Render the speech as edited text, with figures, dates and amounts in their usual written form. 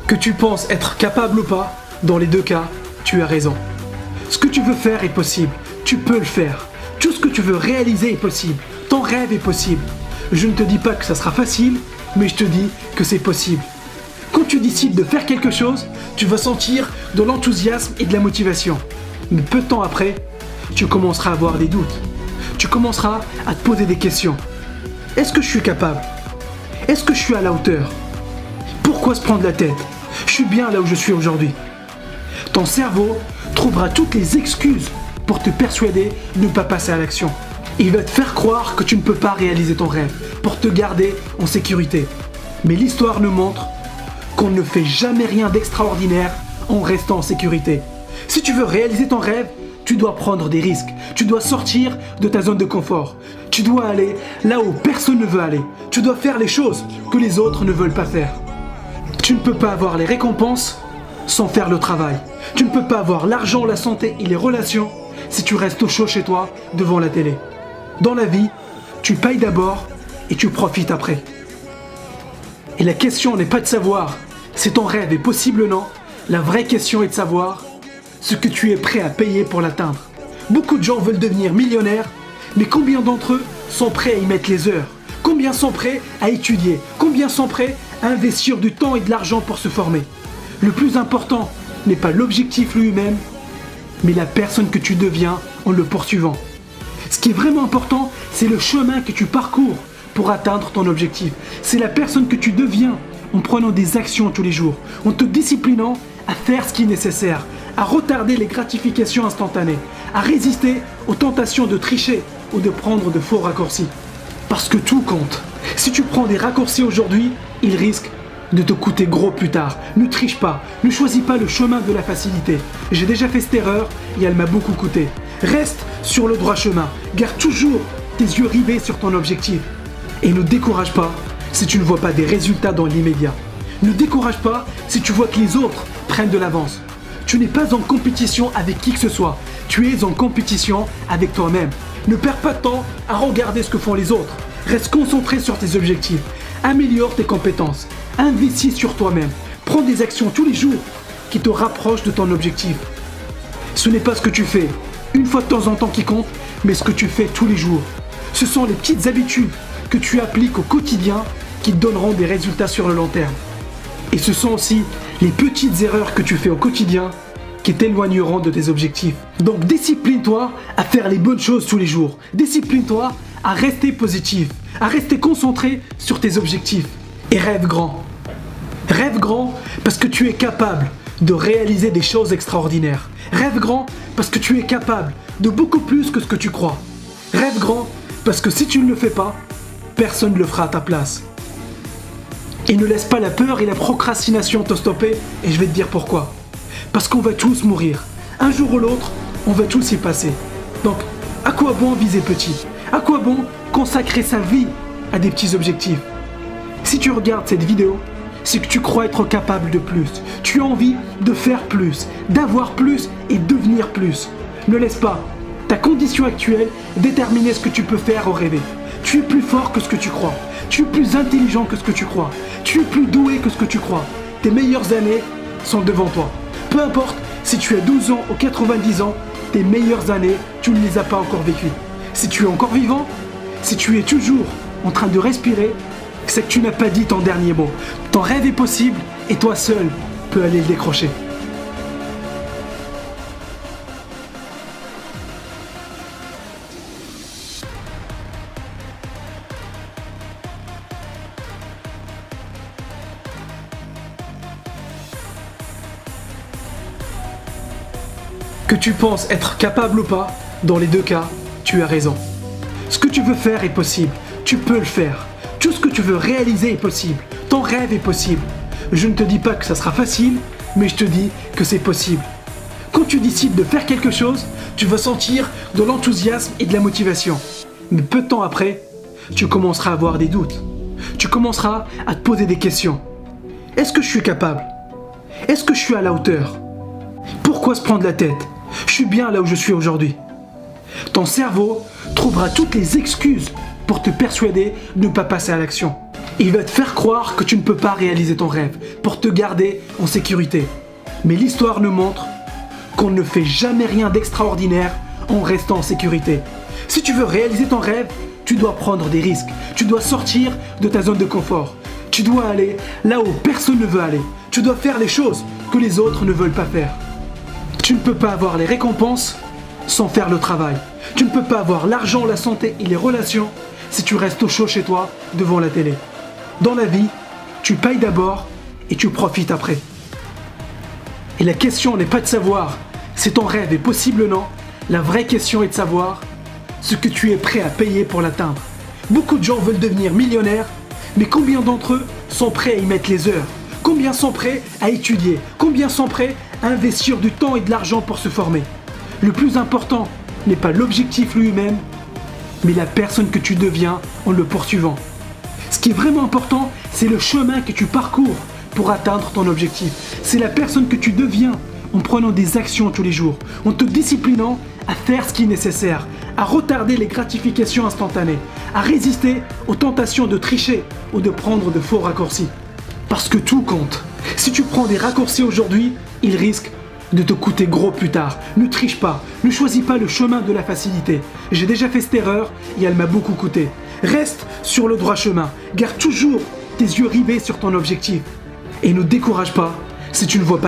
Que tu penses être capable ou pas, dans les deux cas, tu as raison. Ce que tu veux faire est possible, tu peux le faire. Tout ce que tu veux réaliser est possible, ton rêve est possible. Je ne te dis pas que ça sera facile, mais je te dis que c'est possible. Quand tu décides de faire quelque chose, tu vas sentir de l'enthousiasme et de la motivation. Mais peu de temps après, tu commenceras à avoir des doutes. Tu commenceras à te poser des questions. Est-ce que je suis capable? Est-ce que je suis à la hauteur? Pourquoi se prendre la tête? Je suis bien là où je suis aujourd'hui. Ton cerveau trouvera toutes les excuses pour te persuader de ne pas passer à l'action. Il va te faire croire que tu ne peux pas réaliser ton rêve, pour te garder en sécurité. Mais l'histoire nous montre qu'on ne fait jamais rien d'extraordinaire en restant en sécurité. Si tu veux réaliser ton rêve, tu dois prendre des risques. Tu dois sortir de ta zone de confort. Tu dois aller là où personne ne veut aller. Tu dois faire les choses que les autres ne veulent pas faire. Tu ne peux pas avoir les récompenses sans faire le travail. Tu ne peux pas avoir l'argent, la santé et les relations si tu restes au chaud chez toi devant la télé. Dans la vie, tu payes d'abord et tu profites après. Et la question n'est pas de savoir si ton rêve est possible ou non. La vraie question est de savoir ce que tu es prêt à payer pour l'atteindre. Beaucoup de gens veulent devenir millionnaires, mais combien d'entre eux sont prêts à y mettre les heures? Combien sont prêts à étudier? Combien sont prêts à investir du temps et de l'argent pour se former? Le plus important n'est pas l'objectif lui-même, mais la personne que tu deviens en le poursuivant. Ce qui est vraiment important, c'est le chemin que tu parcours pour atteindre ton objectif. C'est la personne que tu deviens en prenant des actions tous les jours, en te disciplinant à faire ce qui est nécessaire, à retarder les gratifications instantanées, à résister aux tentations de tricher ou de prendre de faux raccourcis. Parce que tout compte. Si tu prends des raccourcis aujourd'hui, ils risquent de te coûter gros plus tard. Ne triche pas, ne choisis pas le chemin de la facilité. J'ai déjà fait cette erreur et elle m'a beaucoup coûté. Reste sur le droit chemin, garde toujours tes yeux rivés sur ton objectif. Et ne décourage pas si tu ne vois pas des résultats dans l'immédiat. Ne décourage pas si tu vois que les autres prennent de l'avance. Tu n'es pas en compétition avec qui que ce soit, tu es en compétition avec toi-même. Ne perds pas de temps à regarder ce que font les autres. Reste concentré sur tes objectifs. Améliore tes compétences. Investis sur toi-même. Prends des actions tous les jours qui te rapprochent de ton objectif. Ce n'est pas ce que tu fais une fois de temps en temps qui compte, mais ce que tu fais tous les jours. Ce sont les petites habitudes que tu appliques au quotidien qui te donneront des résultats sur le long terme. Et ce sont aussi les petites erreurs que tu fais au quotidien qui t'éloigneront de tes objectifs. Donc discipline-toi à faire les bonnes choses tous les jours. Discipline-toi à rester positif, à rester concentré sur tes objectifs. Et rêve grand. Rêve grand parce que tu es capable de réaliser des choses extraordinaires. Rêve grand parce que tu es capable de beaucoup plus que ce que tu crois. Rêve grand parce que si tu ne le fais pas, personne ne le fera à ta place. Et ne laisse pas la peur et la procrastination te stopper, et je vais te dire pourquoi. Parce qu'on va tous mourir. Un jour ou l'autre, on va tous y passer. Donc, à quoi bon viser petit? À quoi bon consacrer sa vie à des petits objectifs? Si tu regardes cette vidéo, c'est que tu crois être capable de plus. Tu as envie de faire plus, d'avoir plus et devenir plus. Ne laisse pas ta condition actuelle déterminer ce que tu peux faire ou rêver. Tu es plus fort que ce que tu crois. Tu es plus intelligent que ce que tu crois. Tu es plus doué que ce que tu crois. Tes meilleures années sont devant toi. Peu importe si tu as 12 ans ou 90 ans, tes meilleures années, tu ne les as pas encore vécues. Si tu es encore vivant, si tu es toujours en train de respirer, c'est que tu n'as pas dit ton dernier mot. Ton rêve est possible et toi seul peux aller le décrocher. Que tu penses être capable ou pas, dans les deux cas, tu as raison. Ce que tu veux faire est possible, tu peux le faire. Tout ce que tu veux réaliser est possible, ton rêve est possible. Je ne te dis pas que ça sera facile, mais je te dis que c'est possible. Quand tu décides de faire quelque chose, tu vas sentir de l'enthousiasme et de la motivation. Mais peu de temps après, tu commenceras à avoir des doutes. Tu commenceras à te poser des questions. Est-ce que je suis capable? Est-ce que je suis à la hauteur? Pourquoi se prendre la tête? Je suis bien là où je suis aujourd'hui. Ton cerveau trouvera toutes les excuses pour te persuader de ne pas passer à l'action. Il va te faire croire que tu ne peux pas réaliser ton rêve pour te garder en sécurité. Mais l'histoire nous montre qu'on ne fait jamais rien d'extraordinaire en restant en sécurité. Si tu veux réaliser ton rêve, tu dois prendre des risques. Tu dois sortir de ta zone de confort. Tu dois aller là où personne ne veut aller. Tu dois faire les choses que les autres ne veulent pas faire. Tu ne peux pas avoir les récompenses sans faire le travail. Tu ne peux pas avoir l'argent, la santé et les relations si tu restes au chaud chez toi devant la télé. Dans la vie, tu payes d'abord et tu profites après. Et la question n'est pas de savoir si ton rêve est possible ou non. La vraie question est de savoir ce que tu es prêt à payer pour l'atteindre. Beaucoup de gens veulent devenir millionnaires, mais combien d'entre eux sont prêts à y mettre les heures? Combien sont prêts à étudier? Combien sont prêts à investir du temps et de l'argent pour se former? Le plus important n'est pas l'objectif lui-même, mais la personne que tu deviens en le poursuivant. Ce qui est vraiment important, c'est le chemin que tu parcours pour atteindre ton objectif. C'est la personne que tu deviens en prenant des actions tous les jours, en te disciplinant à faire ce qui est nécessaire, à retarder les gratifications instantanées, à résister aux tentations de tricher ou de prendre de faux raccourcis. Parce que tout compte. Si tu prends des raccourcis aujourd'hui, ils risquent de te coûter gros plus tard. Ne triche pas, ne choisis pas le chemin de la facilité. J'ai déjà fait cette erreur et elle m'a beaucoup coûté. Reste sur le droit chemin, garde toujours tes yeux rivés sur ton objectif et ne décourage pas si tu ne vois pas